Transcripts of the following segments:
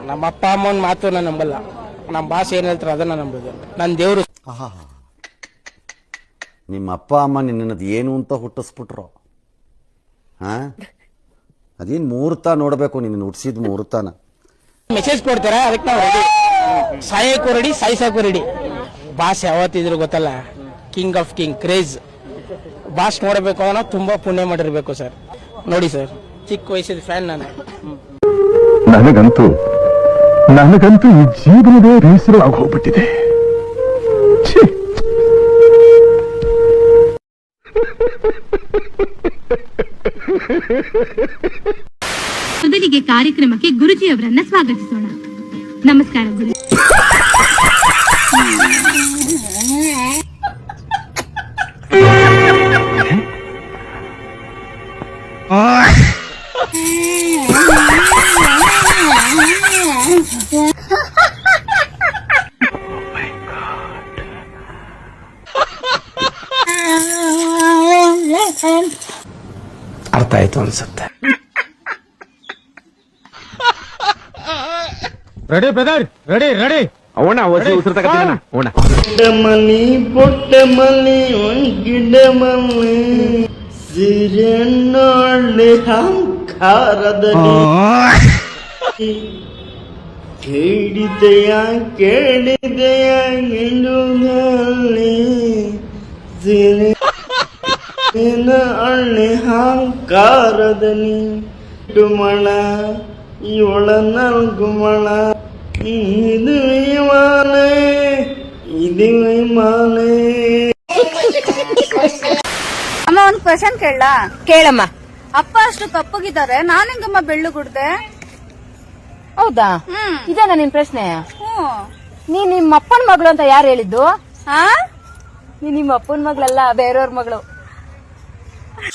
ನಮ್ಮ ಅಪ್ಪ ಅಮ್ಮನ ಮಾತು ನಾನು ನಂಬಲ್ಲ. ನಮ್ಮ ಭಾಷೆ ಏನ್ ಹೇಳ್ತಾರೆ ಅದನ್ನ ನಂಬೋದು. ನನ್ನ ದೇವ್ರು. ನಿಮ್ಮ ಅಪ್ಪ ಅಮ್ಮ ನಿನ್ನದು ಏನು ಅಂತ ಹುಟ್ಟಿಸ್ಬಿಟ್ರು. ಅದೇನು ಮುಹೂರ್ತ ನೋಡಬೇಕು, ನಿನ್ನ ಹುಟ್ಟಿಸಿದ ಮುಹೂರ್ತನ. ಮೆಸೇಜ್ ಕೊಡ್ತಾರೆ, ಅದಕ್ಕೆ ನಾವು ರೆಡಿ. ಸಾಯಕ್ಕೂ ರೆಡಿ, ಸಾಯಿಸಕ್ಕೂ ರೆಡಿ. ಬಾಸ್ ಯಾವತ್ತಿದ್ರು ಗೊತ್ತಲ್ಲ, king of king craze. Boss ನೋಡಬೇಕು ಅನ್ನೋ ತುಂಬಾ ಪುಣ್ಯ ಮಾಡಿರ್ಬೇಕು ಸರ್. ನೋಡಿ ಸರ್, ಚಿಕ್ಕ ವಯಸ್ಸಿದ ಫ್ಯಾನ್ ನಾನು. ನನಗಂತೂ ಈ ಜೀವನವೇ ಬೇಸರ ಆಗೋಗ್ಬಿಟ್ಟಿದೆ. ಮೊದಲಿಗೆ ಕಾರ್ಯಕ್ರಮಕ್ಕೆ ಗುರುಜಿಯವರನ್ನ ಸ್ವಾಗತಿಸೋಣ. ನಮಸ್ಕಾರ ಗುರು. ಅರ್ಥ ಆಯ್ತು ಅನ್ಸುತ್ತೆ. Ready brother, ready ready. ಅವಣ ಉಸಿರು ತಗತ್ತಿನ ಅವಣ. ಗಿಡಮನಿ ಪುಟ್ಟ ಮನಿ ಗಿಡಮನಿ ಸಿರನ್ನೊಳ್ಳೆ ಹಂಕಾರದಲ್ಲಿ ಕೇಳಿದೆಯ ಗಿಡುಗಲ್ಲಿ ಸಿರಿನ ಅಳ್ಳೆ ಹಂಕಾರದಲ್ಲಿ ಮಣ ಇವಳ ನಲ್ಗುಮಣ ಇದುವೆ ಮಾಲೆ ಇದುವೆ ಮಾಲೆ. ಅಮ್ಮ, ಒಂದ್ ಕ್ವೆಶನ್ ಕೇಳಲ್ಲ? ಕೇಳಮ್ಮ. ಅಪ್ಪ ಅಷ್ಟು ಕಪ್ಪಗಿದ್ದಾರೆ, ನಾನ್ ಹೆಂಗಮ್ಮ ಬೆಳ್ಳುಗುಡ್ದೆ? ಹೌದಾ? ಇದೇನಾ ನಿನ್ ಪ್ರಶ್ನೆ? ನೀನ್ ನಿಮ್ಮ ಅಪ್ಪನ ಮಗಳು ಅಂತ ಯಾರು ಹೇಳಿದ್ದು? ನೀನ್ ನಿಮ್ಮ ಅಪ್ಪನ ಮಗಳಲ್ಲ, ಬೇರೆಯವ್ರ ಮಗಳು.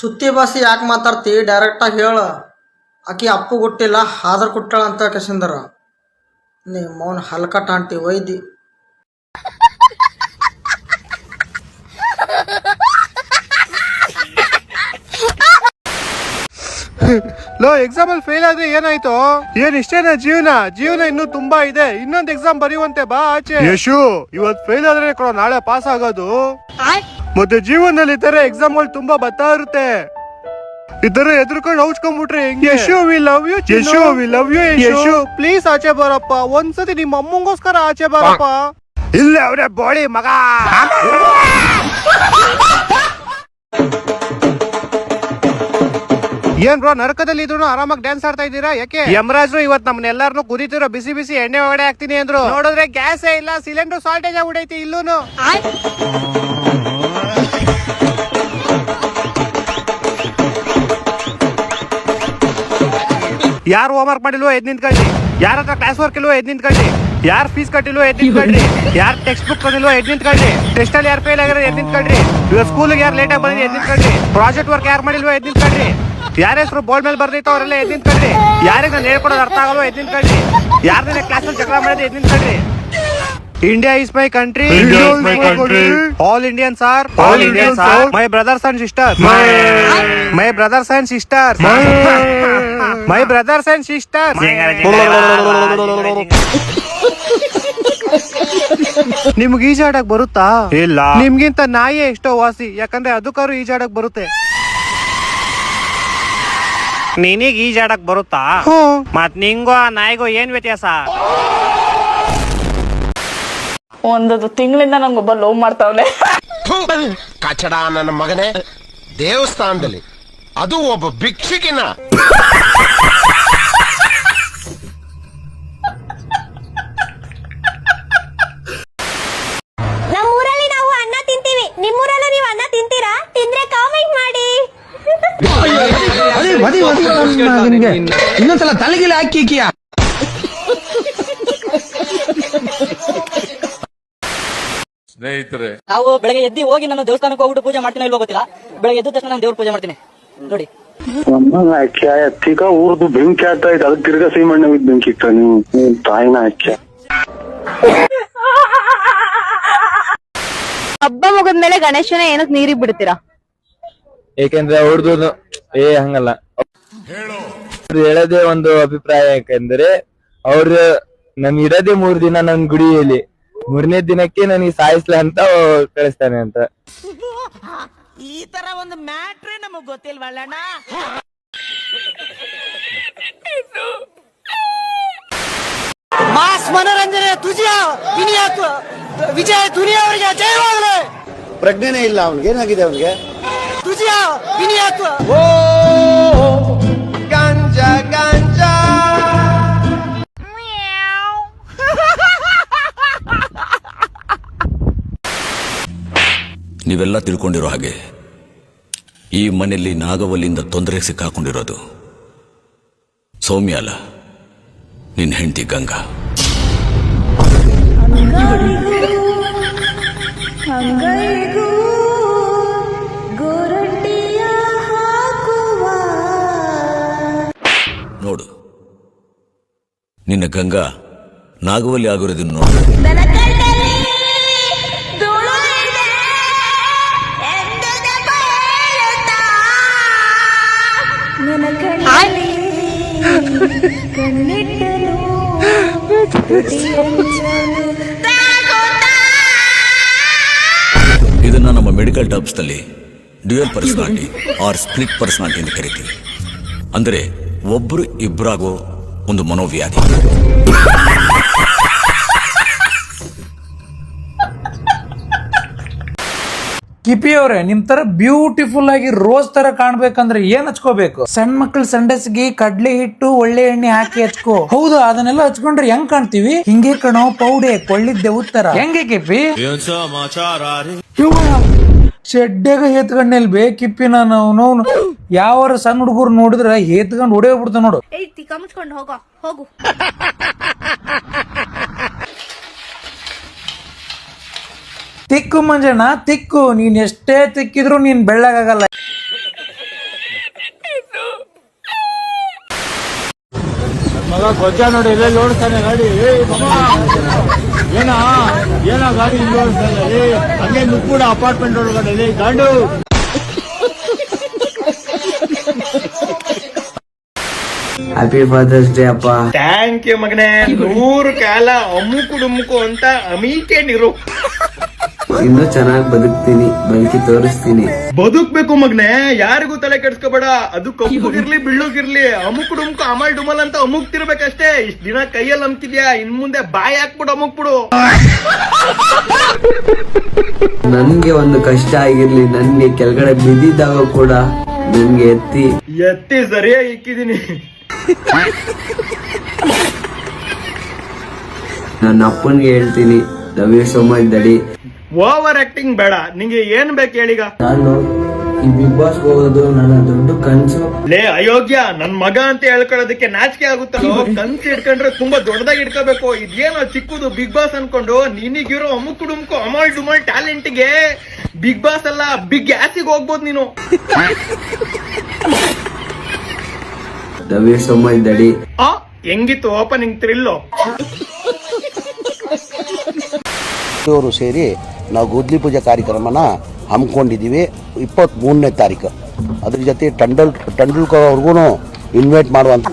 ಸುತ್ತಿ ಬಾಸಿ ಯಾಕೆ ಮಾತಾಡ್ತಿ? ಡೈರೆಕ್ಟ್ ಆಗಿ ಹೇಳ. ಆಕಿ ಅಪ್ಪು ಕೊಟ್ಟಿಲ್ಲ, ಹಾದರ್ ಕೊಟ್ಟಾಳ ಅಂತ ಕಸಿಂದರ ನೀ ಮೌನ ಹಲ್ಕಟ ಆಂಟಿ ಒಯ್ದಿ. ಲೋ, ಎಕ್ಸಾಮ್ ಅಲ್ಲಿ ಫೇಲ್ ಆದ್ರೆ ಏನಾಯ್ತು? ಏನ್ ಇಷ್ಟೇನಾ ಜೀವನ? ಜೀವನ ಇನ್ನೂ ತುಂಬಾ ಇದೆ. ಇನ್ನೊಂದು ಎಕ್ಸಾಮ್ ಬರೆಯುವಂತೆ ಬಾ ಆಚೆ. ಯಶು, ಇವತ್ ಫೇಲ್ ಆದ್ರೆ ಕೊಡೋ ನಾಳೆ ಪಾಸ್ ಆಗೋದು. ಮತ್ತೆ ಜೀವನದಲ್ಲಿ ಈ ತರ ಎಕ್ಸಾಮ್ಗಳು ತುಂಬಾ ಬರ್ತಾ ಇರುತ್ತೆ. ಇತರ ಎದ್ರುಕೊಂಡು ಹೌಚ್ಕೊಂಡ್ಬಿಟ್ರೆ ಹೆಂಗೆ? Yashu, we love you. Yashu, we love you. Yashu, please ಆಚೆ ಬರಪ್ಪ. ಒಂದ್ಸತಿ ನಿಮ್ಮ ಅಮ್ಮಂಗೋಸ್ಕರ ಆಚೆ ಬರಪ್ಪ. ಇಲ್ಲ ಅವ್ರೆ ಬೋಳಿ ಮಗ. ಏನ್ ಬ್ರೋ, ನರಕದಲ್ಲಿ ಇದ್ರು ಆರಾಮಾಗಿ ಡ್ಯಾನ್ಸ್ ಆಡ್ತಾ ಇದ್ದೀರಾ? ಯಾಕೆ? ಯಮರಾಜ್ರು ಇವತ್ ನಮ್ಮನ್ನೆಲ್ಲಾರನು ಕುದಿತಿರೋ ಬಿಸಿ ಬಿಸಿ ಎಣ್ಣೆ ಒಳಗಡೆ ಹಾಕ್ತೀನಿ ಅಂದ್ರು. ನೋಡಿದ್ರೆ ಗ್ಯಾಸೇ ಇಲ್ಲ, ಸಿಲಿಂಡರ್ ಶಾರ್ಟೇಜ್ ಆಗ್ಬಿಡೈತಿ ಇಲ್ಲೂನು. ಯಾರು ಹೋಮ್ ವರ್ಕ್ ಮಾಡಿಲ್ವೋ ಎದ್ ನಿಂತ್ಕೊಳ್ಳಿ. ಯಾರ ಹತ್ರ ಕ್ಲಾಸ್ ವರ್ಕ್ ಇಲ್ವೋ ಎದ್ ನಿಂತ್ಕೊಳ್ಳಿ. ಯಾರು ಫೀಸ್ ಕಟ್ಟಿಲ್ವೋ ಎದ್ ನಿಂತ್ಕೊಳ್ರಿ. ಯಾರು ಟೆಕ್ಸ್ಟ್ ಬುಕ್ ತಂದಿಲ್ವೋ ಎದ್ ನಿಂತ್ಕೊಳ್ರಿ. ಟೆಸ್ಟ್ ಅಲ್ಲಿ ಯಾರು ಫೇಲ್ ಆಗಿರೋ ಎದ್ ನಿಂತ್ಕೊಳ್ರಿ. ಇವಾಗ ಸ್ಕೂಲ್ಗೆ ಯಾರು ಲೇಟ್ ಆಗಿ ಬಂದಿದೆ ಎದ್ ನಿಂತ್ಕೊಳ್ರಿ. ಪ್ರಾಜೆಕ್ಟ್ ವರ್ಕ್ ಯಾರು ಮಾಡಿಲ್ವೋ ಎದ್ ನಿಂತ್ಕೊಳ್ರಿ. ಯಾರ ಹೆಸರು ಬೋರ್ಡ್ ಮೇಲೆ ಬರ್ದೈತೋ ಅವರೆಲ್ಲ ಎದ್ ನಿಂತ್ಕೊಳ್ರಿ. ಯಾರಿಗೆ ನಾನು ಹೇಳ್ಕೊಡೋದು ಅರ್ಥ ಆಗಲ್ವೋ ಎದ್ ನಿಂತ್ಕೊಳ್ರಿ. ಯಾರನ್ನ ಕ್ಲಾಸ್ ಅಲ್ಲಿ ಜಗಳ ಮಾಡಿದ್ರೆ ಎದ್ ನಿಂತ್ಕೊಳ್ರಿ. India is my country. All Indians are. My brothers and sisters. My brothers and sisters. My brothers and sisters. ನಿಮ್ಗೆ ಈಜಾಡಕ್ ಬರುತ್ತಾ? ಇಲ್ಲ. ನಿಮ್ಗಿಂತ ನಾಯಿ ಎಷ್ಟೋ ವಾಸಿ, ಯಾಕಂದ್ರೆ ಅದಕ್ಕಾರು ಈಜಾಡಕ್ ಬರುತ್ತೆ. ನಿನಗ್ ಈಜಾಡಕ್ ಬರುತ್ತಾ? ಮತ್ ನಿಂಗೋ ಆ ನಾಯಿಗೋ ಏನ್ ವ್ಯತ್ಯಾಸ? ಒಂದು ತಿಂಗಳಿಂದ ನಂಗೊಬ್ಬ ಲವ್ ಮಾಡ್ತಾವಲೆ. ಕಚಡ ನನ್ನ ಮಗನೇ, ದೇವಸ್ಥಾನದಲ್ಲಿ ಅದು ಒಬ್ಬ ಭಿಕ್ಷುಕಿನ. ನಮ್ಮೂರಲ್ಲಿ ನಾವು ಅನ್ನ ತಿಂತೀವಿ, ನಿಮ್ಮೂರಲ್ಲೂ ನೀವು ಅನ್ನ ತಿಂತೀರಾ? ತಿಂದ್ರೆ ಕಾಮೆಂಟ್ ಮಾಡಿ. ಇನ್ನೊಂದ್ಸಲ ತಲೆಗಿಲ್ಲ ಹಾಕಿ. ಸ್ನೇಹಿತರೆ, ನಾವು ಬೆಳಗ್ಗೆ ಎದ್ದು ಹೋಗಿ ನಾನು ದೇವಸ್ಥಾನಕ್ಕೆ ಹೋಗ್ಬಿಟ್ಟು ಪೂಜೆ ಮಾಡ್ತೀನಿ ಇಲ್ವೋ ಗೊತ್ತಿಲ್ಲ. ಬೆಳಗ್ಗೆ ಎದ್ದ ತಕ್ಷಣ ನಾನು ದೇವ್ರ ಪೂಜೆ ಮಾಡ್ತೀನಿ ನೋಡಿ. ಅಕ್ಕ ಊರ್ದು ಬೆಂಕಿ ಆಗ್ತಾ ಇತ್ತು, ಅದಕ್ಕೆ ತಿರ್ಗಾ ಸೀಮಣ್ಣ ಬೆಂಕಿ ಇತ್ತ. ನೀವು ತಾಯಿನ ಅಕ್ಕ ಹಬ್ಬ ಮುಗಿದ್ಮೇಲೆ ಗಣೇಶನ ಏನಕ್ ನೀರಿಗೆ ಬಿಡ್ತೀರಾ? ಏಕೆಂದ್ರೆ ಅವ್ರದ್ದು ಹಂಗಲ್ಲ, ಹೇಳೋದೇ ಒಂದು ಅಭಿಪ್ರಾಯ. ಯಾಕೆಂದ್ರೆ ಅವ್ರ ನನ್ ಇರೋದೇ 3 ದಿನ ನನ್ ಗುಡಿಯಲ್ಲಿ, 3ನೇ ದಿನಕ್ಕೆ ನನಗೆ ಸಾಯಿಸ್ಲ ಅಂತ ಕಳಿಸ್ತಾನೆ ಅಂತ. ಈ ತರ ಒಂದು ಮ್ಯಾಟ್ರೇ ನಮಗ್ ಗೊತ್ತಿಲ್ವಲ್ಲಣ್ಣ. ಮಾಸ್ ಮನೋರಂಜನೆ ತುಜಿಯ ವಿಜಯ ದುನಿಯಾ ಅವರಿಗೆ ಜಯವಾಗಲಿ. ಪ್ರಜ್ಞೆನೇ ಇಲ್ಲ ಅವ್ನಿಗೆ, ಏನಾಗಿದೆ ಅವನಿಗೆ? ತುಜಿಯ ವಿನಿಯ ಗಾಂಜಾ ಗಾಂಜಾ ನೀವೆಲ್ಲ ತಿಳ್ಕೊಂಡಿರೋ ಹಾಗೆ ಈ ಮನೆಯಲ್ಲಿ ನಾಗವಲ್ಲಿಂದ ತೊಂದರೆಗೆ ಸಿಕ್ಕಾಕೊಂಡಿರೋದು ಸೌಮ್ಯ ಅಲ್ಲ, ನಿನ್ನ ಹೆಂಡತಿ ಗಂಗಾ. ನೋಡು, ನಿನ್ನ ಗಂಗಾ ನಾಗವಲ್ಲಿ ಆಗಿರೋದನ್ನು ನೋಡು. ಇದನ್ನ ನಮ್ಮ ಮೆಡಿಕಲ್ ಟರ್ಮ್ಸ್ ನಲ್ಲಿ dual personality or split personality ಅಂತ ಕರಿತೀವಿ. ಅಂದರೆ ಒಬ್ರು ಇಬ್ಬರಾಗೋ ಒಂದು ಮನೋವ್ಯಾಧಿ. ಕಿಪಿ ಅವ್ರೆ, ನಿಮ್ ತರ ಬ್ಯೂಟಿಫುಲ್ ಆಗಿ ರೋಸ್ ತರ ಕಾಣ್ಬೇಕಂದ್ರೆ ಏನ್ ಹಚ್ಕೋಬೇಕು? ಸಣ್ಣ ಮಕ್ಳು ಸಂಡಸ್ಗಿ ಕಡ್ಲೆ ಹಿಟ್ಟು ಒಳ್ಳೆ ಎಣ್ಣೆ ಹಾಕಿ ಹಚ್ಕೋ. ಹೌದು, ಅದನ್ನೆಲ್ಲ ಹಚ್ಕೊಂಡ್ರೆ ಹೆಂಗ್ ಕಾಣ್ತೀವಿ? ಹಿಂಗೆ ಕಣೋ ಪೌಡೆ ಕೊಳ್ಳಿದ್ದೆ ಉತ್ತರ. ಹೆಂಗೆ ಕಿಪಿ? ಶೆಡ್ಡೆಗ ಹೇತ್ಕೊಂಡೆಲ್ ಬೇ ಕಿಪ್ಪಿ. ನಾನು ಯಾವ ಸಣ್ಣ ಹುಡುಗರು ನೋಡಿದ್ರೆ ಹೇತ್ಕೊಂಡ್ ಹೊಡೆ ಬಿಡ್ತಾವ ನೋಡು. ಮುಚ್ಕೊಂಡು ಹೋಗೋ ಹೋಗು. ತಿಕ್ಕು ಮಂಜಣ್ಣ ತಿಕ್ಕು, ನೀನ್ ಎಷ್ಟೇ ತಿಕ್ಕಿದ್ರು ನೀನ್ ಬೆಳ್ಳಗಾಗಲ್ಲ. ಮಗ ಗೊಜ್ಜ ನೋಡಿ ಎಲ್ಲ ಓಡಿಸ್ತಾನೆ ಗಾಡಿ. ಏನ ಗಾಡಿ ಇಲ್ಲಿ ಓಡಿಸ್ತಾನೆ, ಹಂಗೆ ನುಗ್ಗೂಡ ಅಪಾರ್ಟ್ಮೆಂಟ್ ಒಳಗಡೆ ಗಾಂಡು. ಹ್ಯಾಪಿ ಫಾದರ್ಸ್ ಡೇ ಅಪ್ಪ. ಥ್ಯಾಂಕ್ ಯು ಮಗನೇ. 100 ಕಾಲ ಅಮ್ಮುಕು ಡುಮ್ಮುಕು ಅಂತ ಅಮೀಕೇನಿರು. ಇನ್ನು ಚೆನ್ನಾಗಿ ಬದುಕ್ತೀನಿ, ಬದುಕಿ ತೋರಿಸ್ತೀನಿ. ಬದುಕ್ಬೇಕು ಮಗನೆ, ಯಾರಿಗೂ ತಲೆ ಕೆಡ್ಸ್ಕೋಬೇಡ. ಅದು ಕಪ್ಪುಗಿರ್ಲಿ ಬಿಳ್ಳುಗಿರ್ಲಿ, ಅಮುಕ್ ಡುಮ್ಕು ಅಮಲ್ ಡುಮಲ್ ಅಂತ ಅಮುಕ್ತಿರ್ಬೇಕಷ್ಟೇ. ಇಷ್ಟ ದಿನ ಕೈಯಲ್ಲಿ ಅಮ್ಕಿದ್ಯಾ, ಇನ್ ಮುಂದೆ ಬಾಯಿ ಹಾಕ್ಬಿಡು ಅಮುಕ್ಬಿಡು. ನನ್ಗೆ ಒಂದು ಕಷ್ಟ ಆಗಿರ್ಲಿ, ನನ್ಗೆ ಕೆಳಗಡೆ ಬಿದ್ದಿದ್ದಾಗ ಕೂಡ ನನ್ಗೆ ಎತ್ತಿ ಸರಿಯಾಗಿ ಇಕ್ಕಿದೀನಿ. ನನ್ನ ಅಪ್ಪನ್ಗೆ ಹೇಳ್ತೀನಿ, love you so much daddy. Over acting ಬೇಡ. ನಿಂಗೆ ಏನ್ ಬೇಕು ಹೇಳೀಗ? ನಾನು ಈ ಬಿಗ್ ಬಾಸ್ ಹೋಗೋದು ನನ್ನ ದೊಡ್ಡ ಕನ್ಸು. ಲೇ ಅಯೋಗ್ಯ, ನನ್ ಮಗ ಅಂತ ಹೇಳ್ಕೊಳ್ಳೋದಕ್ಕೆ ನಾಚಿಕೆ ಆಗುತ್ತಲ್ಲೋ. ಕನ್ಸು ಇಟ್ಕೊಂಡ್ರೆ ತುಂಬಾ ದೊಡ್ಡದಾಗಿ ಇಟ್ಕೋಬೇಕು. ಇದೇನೋ ಚಿಕ್ಕದು ಬಿಗ್ ಬಾಸ್ ಅನ್ಕೊಂಡು ನಿನಗಿರೋ ಅಮುಕ್ ಡುಮ್ಕು ಅಮಲ್ ಡುಮಲ್ ಟ್ಯಾಲೆಂಟ್ಗೆ ಬಿಗ್ ಬಾಸ್ ಅಲ್ಲ ಬಿಗ್ ಆಸಿಗೆ ಹೋಗ್ಬೋದು ನೀನು. Love you so much daddy. ಹೆಂಗಿತ್ತು ಓಪನಿಂಗ್ ಥ್ರಿಲ್ಲು? ಅವರು ಸೇರಿ ನಾವು ಗುದ್ಲಿ ಪೂಜೆ ಕಾರ್ಯಕ್ರಮನ ಹಮ್ಮಿಕೊಂಡಿದ್ದೀವಿ 23ನೇ ತಾರೀಕು. ಅದ್ರ ಜೊತೆ ಟಂಡೂಲ್ಕರ್ ಅವ್ರಿಗೂ ಇನ್ವೈಟ್ ಮಾಡುವಂತ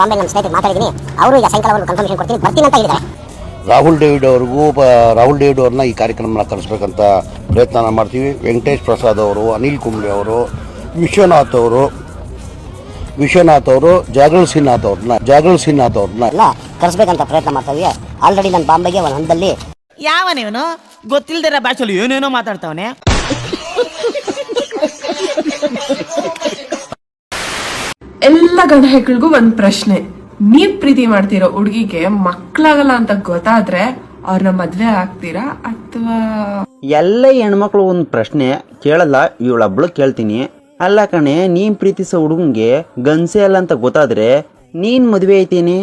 ರಾಹುಲ್ ಡೇವಿಡ್ ಅವ್ರನ್ನ ಈ ಕಾರ್ಯಕ್ರಮನ ಕರೆಸ್ಬೇಕಂತ ಪ್ರಯತ್ನ ಮಾಡ್ತೀವಿ. ವೆಂಕಟೇಶ್ ಪ್ರಸಾದ್ ಅವರು, ಅನಿಲ್ ಕುಂಬ್ಳೆ ಅವರು, ವಿಶ್ವನಾಥ್ ಅವರು, ಜಾಗೃಲ್ ಸಿನ್ಹಾತ್ ಅವ್ರನ್ನ ಎಲ್ಲ ಕರೆಸ್ಬೇಕಂತ ಪ್ರಯತ್ನ ಮಾಡ್ತೀವಿ. ಆಲ್ರೆಡಿ ನನ್ನ ಬಾಂಬೆಗೆ ಒಂದು ಹಂತದಲ್ಲಿ ಯಾವನೇವನು ಗೊತ್ತಿಲ್ದಿರ ಭಾಷೆಯಲ್ಲಿ ಏನೇನೋ ಮಾತಾಡ್ತಾವನೆ. ಎಲ್ಲ ಗಂಡ ಹೆಣ್ಗಳಿಗೂ ಒಂದ್ ಪ್ರಶ್ನೆ, ನೀವ್ ಪ್ರೀತಿ ಮಾಡ್ತಿರೋ ಹುಡ್ಗಿಗೆ ಮಕ್ಳಾಗಲ್ಲ ಅಂತ ಗೊತ್ತಾದ್ರೆ ಅವ್ರನ್ನ ಮದ್ವೆ ಆಗ್ತೀರಾ ಅಥವಾ? ಎಲ್ಲ ಹೆಣ್ಮಕ್ಳು ಒಂದ್ ಪ್ರಶ್ನೆ ಕೇಳಲ್ಲ, ಇವಳೊಬ್ಳು ಕೇಳ್ತೀನಿ. ಅಲ್ಲ ಕಣೆ, ನೀನ್ ಪ್ರೀತಿಸೋ ಹುಡುಗಂಗೆ ಗನ್ಸೆ ಅಲ್ಲ ಅಂತ ಗೊತ್ತಾದ್ರೆ ನೀನ್ ಮದ್ವೆ ಐತೀನಿ.